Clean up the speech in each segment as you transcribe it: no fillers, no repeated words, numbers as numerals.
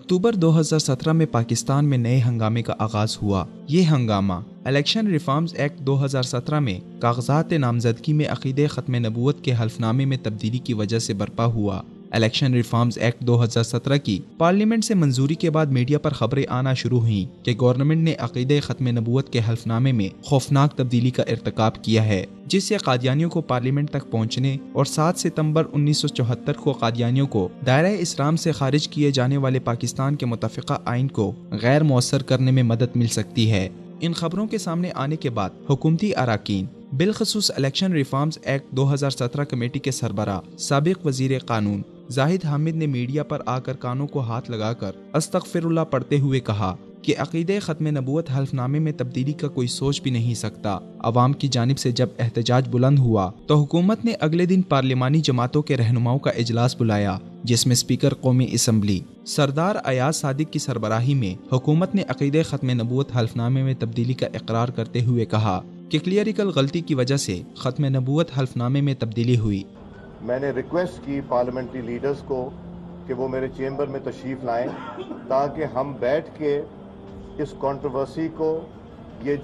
اکتوبر 2017 میں پاکستان میں نئے ہنگامے کا آغاز ہوا۔ یہ ہنگامہ الیکشن ریفارمز ایکٹ 2017 میں کاغذات نامزدگی میں عقیدہ ختم نبوت کے حلف نامے میں تبدیلی کی وجہ سے برپا ہوا۔ الیکشن ریفارمز ایکٹ 2017 کی پارلیمنٹ سے منظوری کے بعد میڈیا پر خبریں آنا شروع ہوئیں کہ گورنمنٹ نے عقیدہ ختم نبوت کے حلف نامے میں خوفناک تبدیلی کا ارتکاب کیا ہے، جس سے قادیانیوں کو پارلیمنٹ تک پہنچنے اور 7 ستمبر 1974 کو قادیانیوں کو دائرہ اسلام سے خارج کیے جانے والے پاکستان کے متفقہ آئین کو غیر مؤثر کرنے میں مدد مل سکتی ہے۔ ان خبروں کے سامنے آنے کے بعد حکومتی اراکین بالخصوص الیکشن ریفارمز ایکٹ 2017 کمیٹی کے سربراہ سابق وزیر قانون زاہد حامد نے میڈیا پر آ کر کانوں کو ہاتھ لگا کر استغفر اللہ پڑھتے ہوئے کہا کہ عقیدہ ختم نبوت حلف نامے میں تبدیلی کا کوئی سوچ بھی نہیں سکتا۔ عوام کی جانب سے جب احتجاج بلند ہوا تو حکومت نے اگلے دن پارلیمانی جماعتوں کے رہنماؤں کا اجلاس بلایا، جس میں اسپیکر قومی اسمبلی سردار ایاز صادق کی سربراہی میں حکومت نے عقیدہ ختم نبوت حلف نامے میں تبدیلی کا اقرار کرتے ہوئے کہا کہ کلیئریکل غلطی کی وجہ سے ختم نبوت حلف نامے میں تبدیلی ہوئی۔ میں نے ریکویسٹ کی پارلیمنٹری لیڈرز کو کہ وہ میرے چیمبر میں تشریف لائیں تاکہ ہم بیٹھ کے اس کنٹروورسی کو، یہ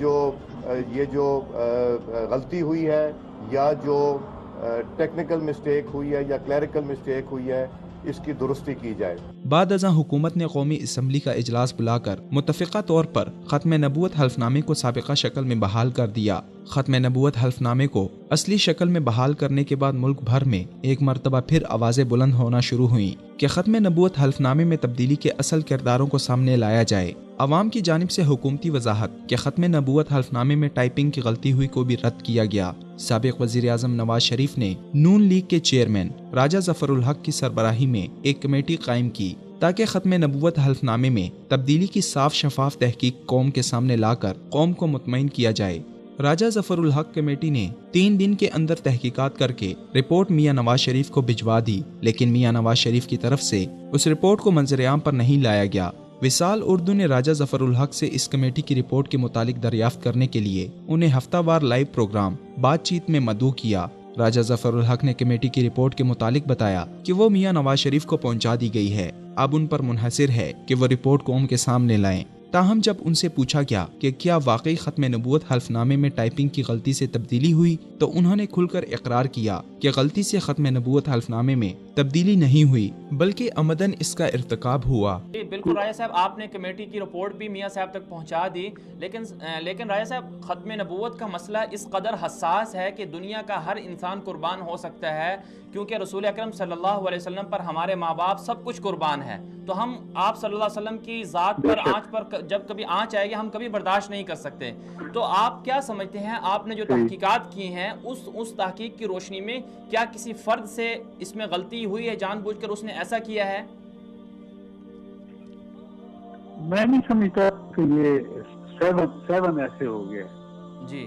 جو غلطی ہوئی ہے یا جو ٹیکنیکل مسٹیک ہوئی ہے یا کلیریکل مسٹیک ہوئی ہے، اس کی درستی کی جائے۔ بعد ازاں حکومت نے قومی اسمبلی کا اجلاس بلا کر متفقہ طور پر ختم نبوت حلف نامے کو سابقہ شکل میں بحال کر دیا۔ ختم نبوت حلف نامے کو اصلی شکل میں بحال کرنے کے بعد ملک بھر میں ایک مرتبہ پھر آوازیں بلند ہونا شروع ہوئیں کہ ختم نبوت حلف نامے میں تبدیلی کے اصل کرداروں کو سامنے لایا جائے۔ عوام کی جانب سے حکومتی وضاحت کہ ختم نبوت حلف نامے میں ٹائپنگ کی غلطی ہوئی کو بھی رد کیا گیا۔ سابق وزیر اعظم نواز شریف نے نون لیگ کے چیئرمین راجہ ظفر الحق کی سربراہی میں ایک کمیٹی قائم کی تاکہ ختم نبوت حلف نامے میں تبدیلی کی صاف شفاف تحقیق قوم کے سامنے لا کر قوم کو مطمئن کیا جائے۔ راجہ ظفر الحق کمیٹی نے 3 دن کے اندر تحقیقات کر کے رپورٹ میاں نواز شریف کو بھجوا دی، لیکن میاں نواز شریف کی طرف سے اس رپورٹ کو منظر عام پر نہیں لایا گیا۔ وصال اردو نے راجہ ظفر الحق سے اس کمیٹی کی رپورٹ کے متعلق دریافت کرنے کے لیے انہیں ہفتہ وار لائیو پروگرام بات چیت میں مدعو کیا۔ راجہ ظفر الحق نے کمیٹی کی رپورٹ کے متعلق بتایا کہ وہ میاں نواز شریف کو پہنچا دی گئی ہے، اب ان پر منحصر ہے کہ وہ رپورٹ قوم کے سامنے لائیں۔ تاہم جب ان سے پوچھا گیا کہ کیا واقعی ختم نبوت حلف نامے میں ٹائپنگ کی غلطی سے تبدیلی ہوئی تو انہوں نے کھل کر اقرار کیا کہ غلطی سے ختم نبوت حلف نامے میں تبدیلی نہیں ہوئی بلکہ عمدن اس کا ارتکاب ہوا۔ بالکل راجہ صاحب، آپ نے کمیٹی کی رپورٹ بھی میاں صاحب تک پہنچا دی، لیکن راجہ صاحب ختم نبوت کا مسئلہ اس قدر حساس ہے کہ دنیا کا ہر انسان قربان ہو سکتا ہے، کیونکہ رسول اکرم صلی اللہ علیہ وسلم پر ہمارے ماں باپ سب کچھ قربان ہے، تو ہم آپ صلی اللہ علیہ وسلم کی ذات پر آنچ پر جب کبھی آنچ آئے گی ہم کبھی برداشت نہیں کر سکتے۔ تو آپ کیا سمجھتے ہیں، آپ نے جو تحقیقات کی ہیں اس تحقیق کی روشنی میں کیا کسی فرد سے اس میں غلطی ہوئی ہے، جان بوجھ کر اس نے ایسا کیا ہے؟ میں نہیں سمجھتا کہ یہ 7 ایسے ہو گئے۔ جی،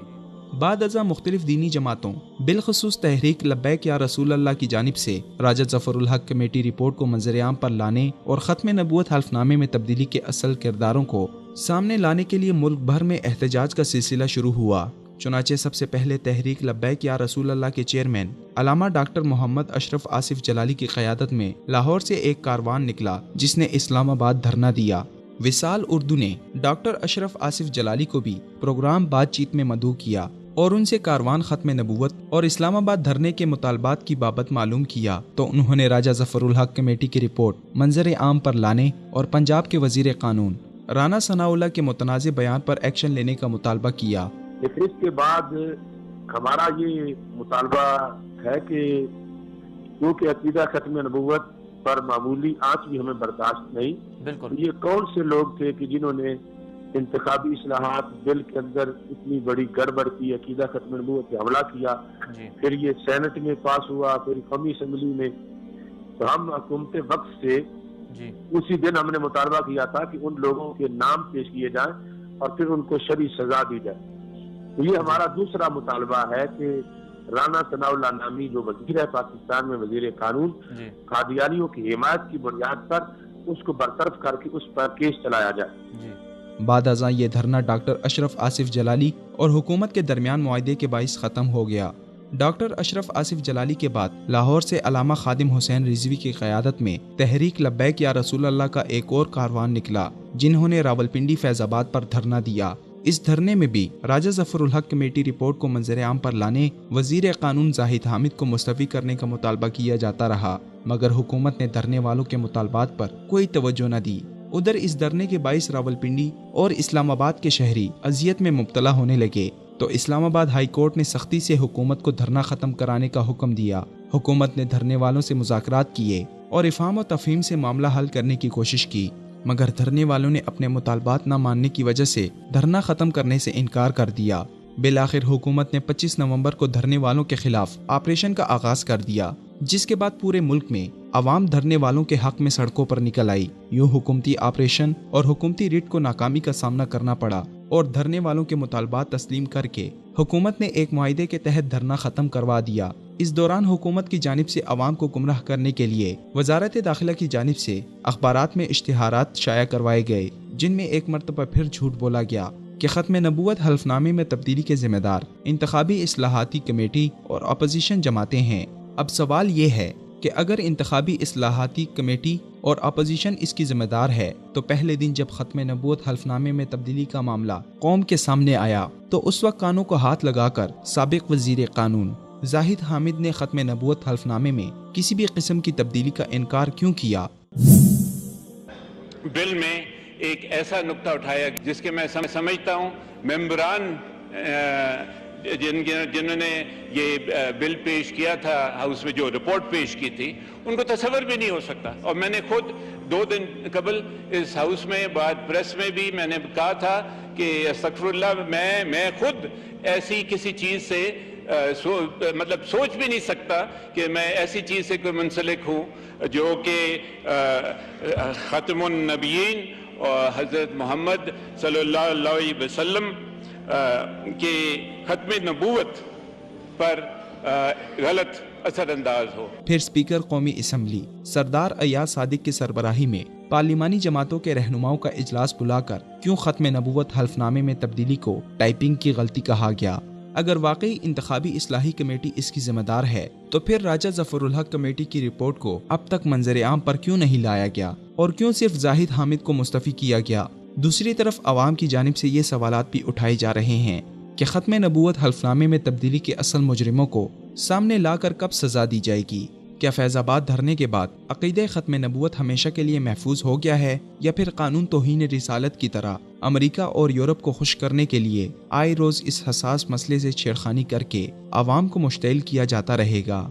بعد ازاں مختلف دینی جماعتوں بالخصوص تحریک لبیک یا رسول اللہ کی جانب سے راجہ ظفر الحق کمیٹی رپورٹ کو منظر عام پر لانے اور ختم نبوت حلف نامے میں تبدیلی کے اصل کرداروں کو سامنے لانے کے لیے ملک بھر میں احتجاج کا سلسلہ شروع ہوا۔ چنانچہ سب سے پہلے تحریک لبیک یا رسول اللہ کے چیئرمین علامہ ڈاکٹر محمد اشرف آصف جلالی کی قیادت میں لاہور سے ایک کاروان نکلا جس نے اسلام آباد دھرنا دیا۔ وصال اردو نے ڈاکٹر اشرف آصف جلالی کو بھی پروگرام بات چیت میں مدعو کیا اور ان سے کاروان ختم نبوت اور اسلام آباد دھرنے کے مطالبات کی بابت معلوم کیا تو انہوں نے راجہ ظفر الحق کمیٹی کی رپورٹ منظر عام پر لانے اور پنجاب کے وزیر قانون رانا ثناء اللہ کے متنازع بیان پر ایکشن لینے کا مطالبہ کیا۔ لیکن اس کے بعد ہمارا یہ مطالبہ ہے کہ کیونکہ عقیدہ ختم نبوت پر معمولی آنچ بھی ہمیں برداشت نہیں۔ بالکل، یہ کون سے لوگ تھے کہ جنہوں نے انتخابی اصلاحات بل کے اندر اتنی بڑی گڑبڑ کی، عقیدہ ختم نبوت پہ حملہ کیا، پھر یہ سینٹ میں پاس ہوا، پھر قومی اسمبلی میں، تو ہم حکومت وقت سے اسی دن ہم نے مطالبہ کیا تھا کہ ان لوگوں کے نام پیش کیے جائیں اور پھر ان کو شرعی سزا دی جائے۔ تو یہ ہمارا دوسرا مطالبہ ہے کہ رانا ثناء اللہ نامی جو وزیر ہے پاکستان میں وزیر قانون، قادیانیوں کی حمایت کی بنیاد پر اس کو برطرف کر کے اس پر کیس چلایا جائے۔ بعد ازاں یہ دھرنا ڈاکٹر اشرف آصف جلالی اور حکومت کے درمیان معاہدے کے باعث ختم ہو گیا۔ ڈاکٹر اشرف آصف جلالی کے بعد لاہور سے علامہ خادم حسین رضوی کی قیادت میں تحریک لبیک یا رسول اللہ کا ایک اور کاروان نکلا، جنہوں نے راولپنڈی فیض آباد پر دھرنا دیا۔ اس دھرنے میں بھی راجہ ظفر الحق کمیٹی رپورٹ کو منظر عام پر لانے وزیر قانون زاہد حامد کو مستعفی کرنے کا مطالبہ کیا جاتا رہا، مگر حکومت نے دھرنے والوں کے مطالبات پر کوئی توجہ نہ دی۔ ادھر اس دھرنے کے باعث راولپنڈی اور اسلام آباد کے شہری اذیت میں مبتلا ہونے لگے، تو اسلام آباد ہائی کورٹ نے سختی سے حکومت کو دھرنا ختم کرانے کا حکم دیا۔ حکومت نے دھرنے والوں سے مذاکرات کیے اور افہام و تفہیم سے معاملہ حل کرنے کی کوشش کی، مگر دھرنے والوں نے اپنے مطالبات نہ ماننے کی وجہ سے دھرنا ختم کرنے سے انکار کر دیا۔ بالآخر حکومت نے 25 نومبر کو دھرنے والوں کے خلاف آپریشن کا آغاز کر دیا، جس کے بعد پورے ملک میں عوام دھرنے والوں کے حق میں سڑکوں پر نکل آئی۔ یوں حکومتی آپریشن اور حکومتی ریٹ کو ناکامی کا سامنا کرنا پڑا اور دھرنے والوں کے مطالبات تسلیم کر کے حکومت نے ایک معاہدے کے تحت دھرنا ختم کروا دیا۔ اس دوران حکومت کی جانب سے عوام کو گمراہ کرنے کے لیے وزارت داخلہ کی جانب سے اخبارات میں اشتہارات شائع کروائے گئے، جن میں ایک مرتبہ پھر جھوٹ بولا گیا کہ ختم نبوت حلف نامے میں تبدیلی کے ذمہ دار انتخابی اصلاحاتی کمیٹی اور اپوزیشن جماعتیں ہیں۔ اب سوال یہ ہے کہ اگر انتخابی اصلاحاتی کمیٹی اور اپوزیشن اس کی ذمہ دار ہے، تو پہلے دن جب ختم نبوت حلف نامے میں تبدیلی کا معاملہ قوم کے سامنے آیا تو اس وقت کانوں کو ہاتھ لگا کر سابق وزیر قانون زاہد حامد نے ختم نبوت حلف نامے میں کسی بھی قسم کی تبدیلی کا انکار کیوں کیا؟ بل میں ایک ایسا نقطہ اٹھایا جس کے میں سمجھتا ہوں ممبران جنہوں نے یہ بل پیش کیا تھا ہاؤس میں، جو رپورٹ پیش کی تھی، ان کو تصور بھی نہیں ہو سکتا۔ اور میں نے خود 2 دن قبل اس ہاؤس میں بعد پریس میں بھی میں نے کہا تھا کہ استغفر اللہ، میں خود ایسی کسی چیز سے مطلب سوچ بھی نہیں سکتا کہ میں ایسی چیز سے کوئی منسلک ہوں جو کہ ختم النبیین اور حضرت محمد صلی اللہ علیہ وسلم کے ختم نبوت پر غلط اثر انداز ہو۔ پھر اسپیکر قومی اسمبلی سردار ایاز صادق کی سربراہی میں پارلیمانی جماعتوں کے رہنماؤں کا اجلاس بلا کر کیوں ختم نبوت حلف نامے میں تبدیلی کو ٹائپنگ کی غلطی کہا گیا؟ اگر واقعی انتخابی اصلاحی کمیٹی اس کی ذمہ دار ہے تو پھر راجہ ظفر الحق کمیٹی کی رپورٹ کو اب تک منظر عام پر کیوں نہیں لایا گیا اور کیوں صرف زاہد حامد کو مستعفی کیا گیا؟ دوسری طرف عوام کی جانب سے یہ سوالات بھی اٹھائے جا رہے ہیں کہ ختم نبوت حلف نامے میں تبدیلی کے اصل مجرموں کو سامنے لا کر کب سزا دی جائے گی؟ کیا فیض آباد دھرنے کے بعد عقیدہ ختم نبوت ہمیشہ کے لیے محفوظ ہو گیا ہے، یا پھر قانون توہین رسالت کی طرح امریکہ اور یورپ کو خوش کرنے کے لیے آئے روز اس حساس مسئلے سے چھیڑخانی کر کے عوام کو مشتعل کیا جاتا رہے گا؟